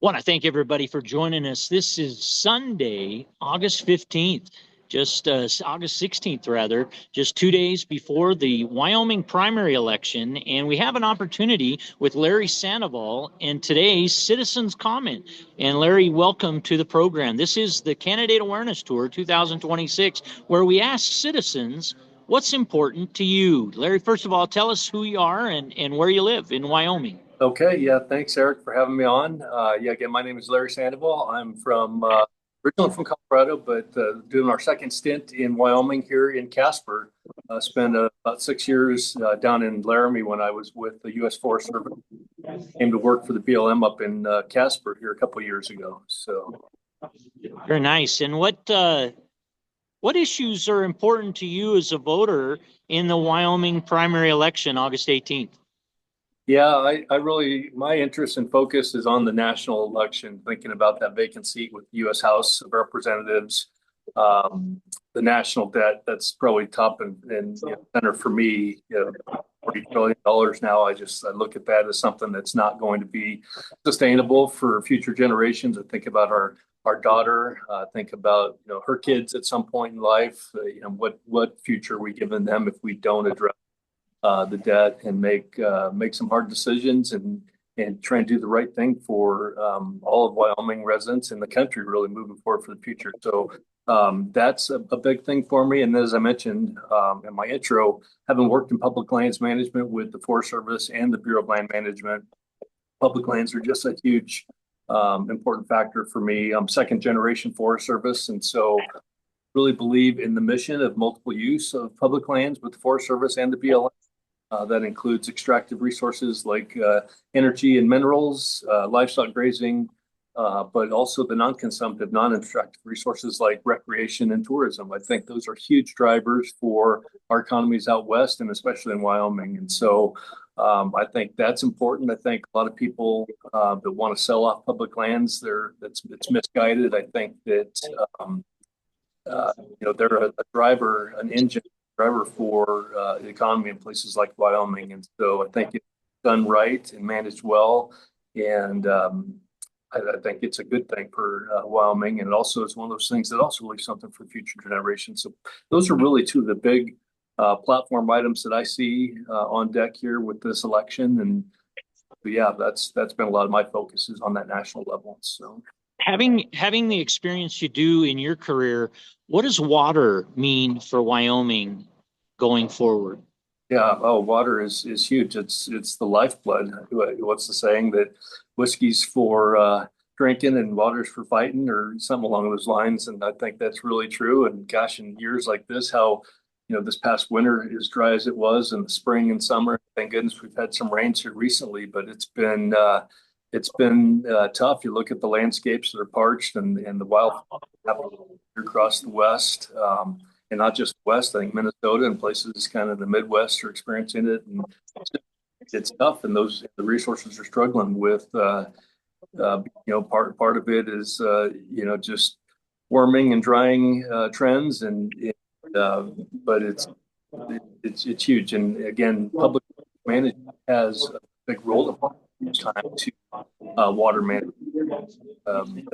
Want to thank everybody for joining us. This is Sunday, August 15th, just August 16th, rather, just 2 days before the Wyoming primary election. And we have an opportunity with Larry Sandoval in today's Citizens Comment. And Larry, welcome to the program. This is the Candidate Awareness Tour 2026, where we ask citizens what's important to you. Larry, first of all, tell us who you are and where you live in Wyoming. Okay, yeah, thanks, Eric, for having me on. Yeah, again, my name is Larry Sandoval. I'm from originally from Colorado, but doing our second stint in Wyoming here in Casper. Spent about 6 years down in Laramie when I was with the U.S. Forest Service. Came to work for the BLM up in Casper here a couple of years ago. So Very nice. And what issues are important to you as a voter in the Wyoming primary election, August 18th? yeah, I really my interest and focus is on the national election, thinking about that vacant seat with the U.S. House of Representatives, the national debt that's probably top and center for me. $40 trillion now. I look at that as something that's not going to be sustainable for future generations. I think about our daughter. Think about her kids at some point in life. What future are we giving them if we don't address the debt and make some hard decisions and try and do the right thing for all of Wyoming residents in the country, really moving forward for the future. So that's a big thing for me. And as I mentioned in my intro, having worked in public lands management with the Forest Service and the Bureau of Land Management, public lands are just a huge important factor for me. I'm second generation Forest Service, and so really believe in the mission of multiple use of public lands with the Forest Service and the BLM. That includes extractive resources like energy and minerals, livestock grazing, but also the non-consumptive, non-extractive resources like recreation and tourism. I think those are huge drivers for our economies out west and especially in Wyoming. And so I think that's important. I think a lot of people that want to sell off public lands, it's misguided. I think that they're a driver, an engine driver for the economy in places like Wyoming. And so I think it's done right and managed well. And I think it's a good thing for Wyoming. And also it's one of those things that also leaves something for future generations. So those are really two of the big platform items that I see on deck here with this election. And yeah, that's been a lot of my focus is on that national level. So Having the experience you do in your career, what does water mean for Wyoming going forward? yeah, water is huge. It's the lifeblood. What's the saying that whiskey's for drinking and water's for fighting, or something along those lines? And I think that's really true. And gosh, in years like this, how this past winter, as dry as it was, in the spring and summer, thank goodness we've had some rains here recently, but it's been tough. You look at the landscapes that are parched and the wildfire across the West, and not just the West. I think Minnesota and places kind of the Midwest are experiencing it, and it's tough. And the resources are struggling with. Part of it is just warming and drying trends, but it's huge. And again, public management has a big role to play time to water management.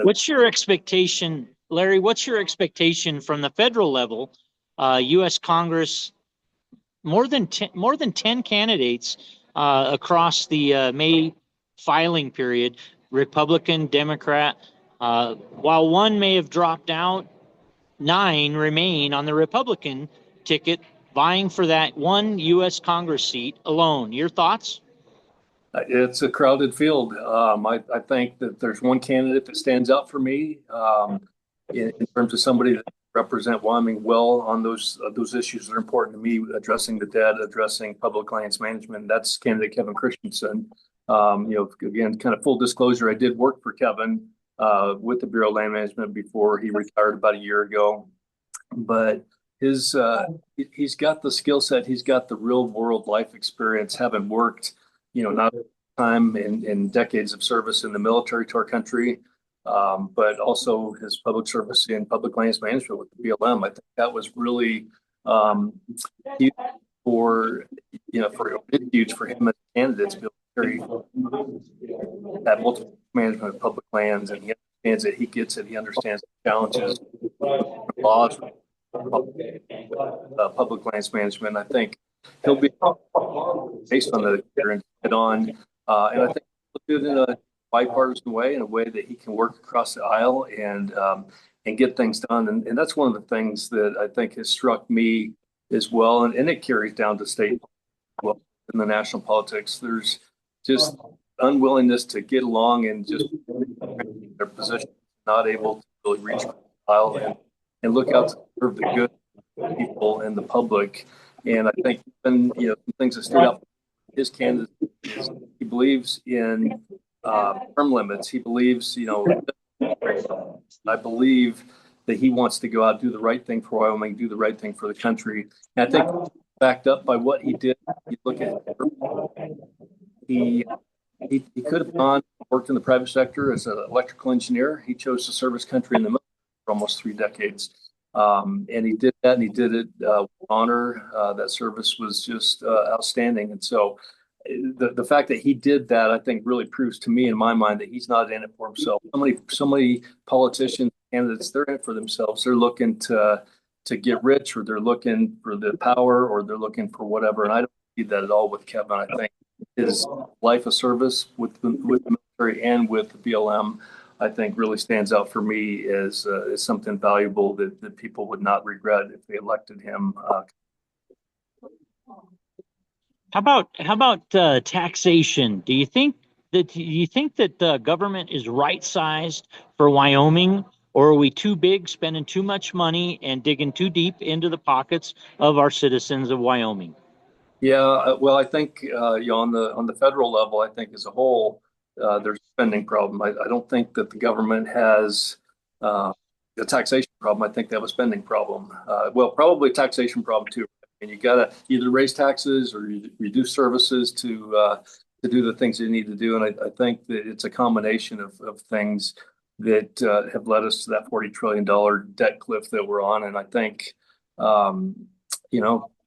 What's your expectation, Larry? What's your expectation from the federal level? U.S. Congress, more than 10 candidates across the May filing period, Republican, Democrat. While one may have dropped out, 9 remain on the Republican ticket, vying for that one U.S. Congress seat alone. Your thoughts? It's a crowded field. I think that there's one candidate that stands out for me in terms of somebody that represent Wyoming well on those issues that are important to me, addressing the debt, addressing public lands management. That's candidate Kevin Christensen. Again, kind of full disclosure, I did work for Kevin with the Bureau of Land Management before he retired about a year ago. But he's got the skill set, he's got the real world life experience, having worked not time in decades of service in the military to our country, but also his public service in public lands management with the BLM. I think that was really huge for him as a candidate to be able to carry that multiple management of public lands, and he understands it. He gets it. He understands the challenges, laws, public lands management. I think he'll be based on the and head on, and I think he'll do it in a bipartisan way, in a way that he can work across the aisle and get things done. And that's one of the things that I think has struck me as well, and it carries down to state well in the national politics. There's just unwillingness to get along and just their position, not able to really reach the aisle and look out to serve the good people and the public. And I think some things that stood out his candidate is he believes in term limits. He believes, I believe that he wants to go out, do the right thing for Wyoming, do the right thing for the country. And I think backed up by what he did. You look at he could have worked in the private sector as an electrical engineer. He chose to serve his country in the military for almost 3 decades. And he did that, and he did it with honor. That service was just outstanding. And so the fact that he did that, I think, really proves to me, in my mind, that he's not in it for himself. So many politicians, candidates, they're in it for themselves. They're looking to get rich, or they're looking for the power, or they're looking for whatever. And I don't see that at all with Kevin. I think his life of service with the military and with the BLM, I think, really stands out for me as something valuable that people would not regret if they elected him. How about taxation? Do you think that the government is right sized for Wyoming, or are we too big, spending too much money, and digging too deep into the pockets of our citizens of Wyoming? Yeah, well, I think on the federal level, I think as a whole, there's a spending problem. I don't think that the government has a taxation problem. I think they have a spending problem. Well, probably a taxation problem too. And you got to either raise taxes or you reduce services to do the things you need to do. And I think that it's a combination of things that have led us to that $40 trillion debt cliff that we're on. And I think,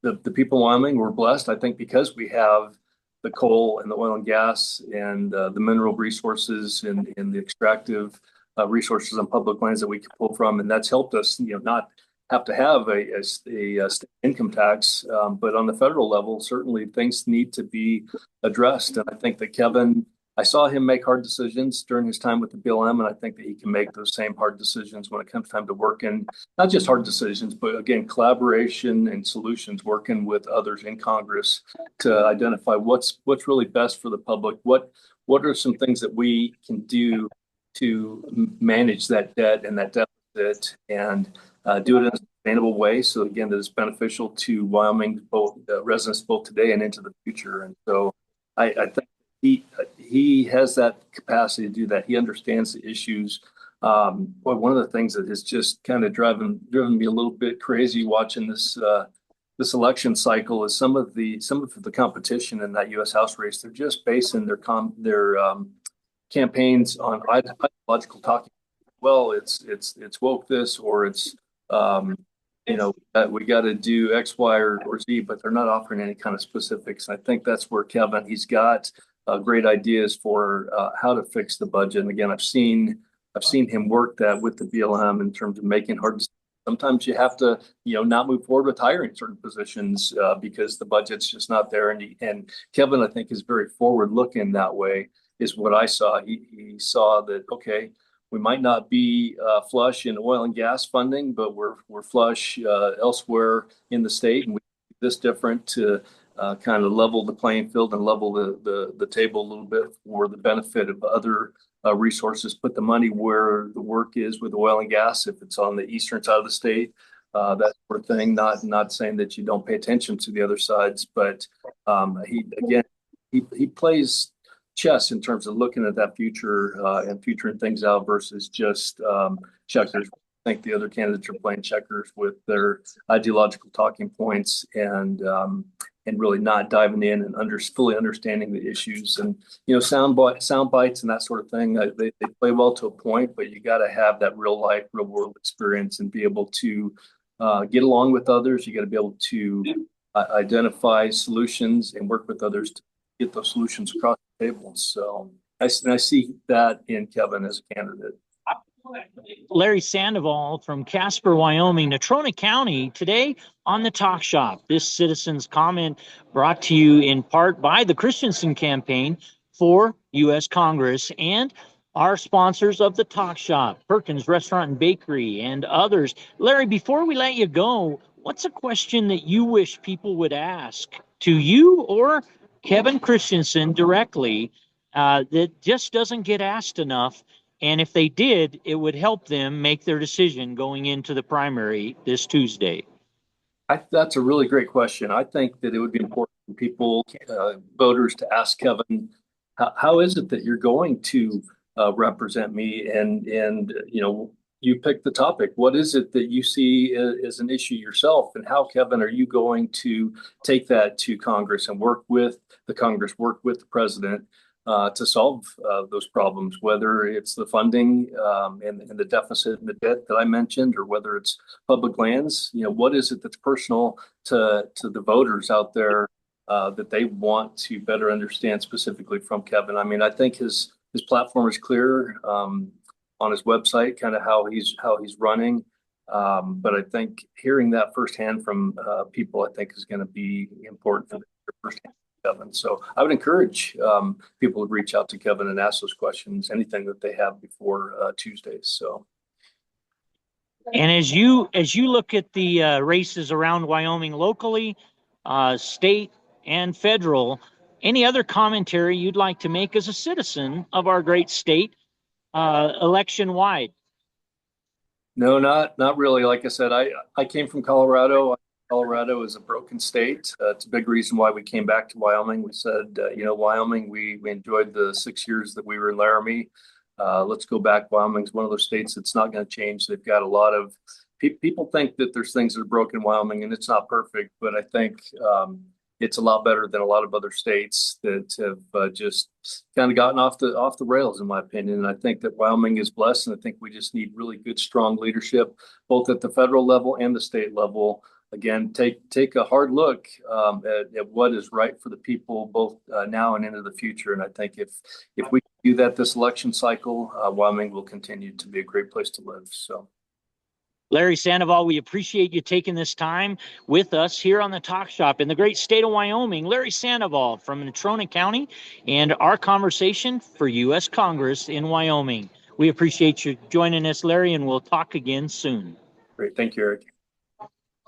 the people in Wyoming were blessed, I think, because we have the coal and the oil and gas and the mineral resources and the extractive resources on public lands that we can pull from. And that's helped us, not have to have a state income tax. But on the federal level, certainly things need to be addressed. And I think that I saw him make hard decisions during his time with the BLM, and I think that he can make those same hard decisions when it comes time to work in, not just hard decisions, but again, collaboration and solutions, working with others in Congress to identify what's really best for the public. What are some things that we can do to manage that debt and that deficit and do it in a sustainable way. So again, that is beneficial to Wyoming, both residents, both today and into the future. And so I think he has that capacity to do that. He understands the issues. One of the things that has just kind of driven me a little bit crazy watching this election cycle is some of the competition in that U.S. House race. They're just basing their campaigns on ideological talking. Well, it's woke this, or it's we got to do X, Y, or Z, but they're not offering any kind of specifics. I think that's where Kevin, he's got great ideas for how to fix the budget. And again, I've seen him work that with the BLM in terms of making hard decisions. Sometimes you have to, not move forward with hiring certain positions because the budget's just not there. And Kevin, I think, is very forward looking that way, is what I saw. He saw that, okay, we might not be flush in oil and gas funding, but we're flush elsewhere in the state, and we do this different to kind of level the playing field and level the table a little bit for the benefit of other resources. Put the money where the work is with oil and gas, if it's on the eastern side of the state, that sort of thing. Not saying that you don't pay attention to the other sides, but he plays chess in terms of looking at that future and futuring things out versus just checkers. I think the other candidates are playing checkers with their ideological talking points and really not diving in and fully understanding the issues. And sound bites and that sort of thing. They play well to a point, but you got to have that real life, real world experience and be able to get along with others. You got to be able to identify solutions and work with others to get those solutions across the table. So I see that in Kevin as a candidate. Larry Sandoval from Casper, Wyoming, Natrona County, today on the Talk Shop. This citizen's comment brought to you in part by the Christensen Campaign for U.S. Congress and our sponsors of the Talk Shop, Perkins Restaurant and Bakery, and others. Larry, before we let you go, what's a question that you wish people would ask to you or Kevin Christensen directly that just doesn't get asked enough? And if they did, it would help them make their decision going into the primary this Tuesday. That's a really great question. I think that it would be important for people, voters, to ask Kevin, how is it that you're going to represent me? And you pick the topic. What is it that you see as an issue yourself? And how, Kevin, are you going to take that to Congress and work with the Congress, work with the president to solve those problems, whether it's the funding and the deficit and the debt that I mentioned, or whether it's public lands? What is it that's personal to the voters out there that they want to better understand specifically from Kevin? I mean, I think his platform is clear on his website, kind of how he's running. But I think hearing that firsthand from people, I think, is going to be important for the firsthand. Kevin. So I would encourage people to reach out to Kevin and ask those questions, anything that they have before Tuesdays. So, and as you look at the races around Wyoming locally, state and federal, any other commentary you'd like to make as a citizen of our great state, election wide? No, not really. Like I said, I came from Colorado. Colorado is a broken state. It's a big reason why we came back to Wyoming. We said, Wyoming, we enjoyed the 6 years that we were in Laramie. Let's go back. Wyoming's one of those states that's not going to change. They've got a lot of people think that there's things that are broken in Wyoming, and it's not perfect, but I think it's a lot better than a lot of other states that have just kind of gotten off the rails, in my opinion. And I think that Wyoming is blessed, and I think we just need really good, strong leadership, both at the federal level and the state level. Again, take a hard look at what is right for the people, both now and into the future. And I think if we do that this election cycle, Wyoming will continue to be a great place to live. So, Larry Sandoval, we appreciate you taking this time with us here on the Talk Shop in the great state of Wyoming. Larry Sandoval from Natrona County, and our conversation for U.S. Congress in Wyoming. We appreciate you joining us, Larry, and we'll talk again soon. Great. Thank you, Eric.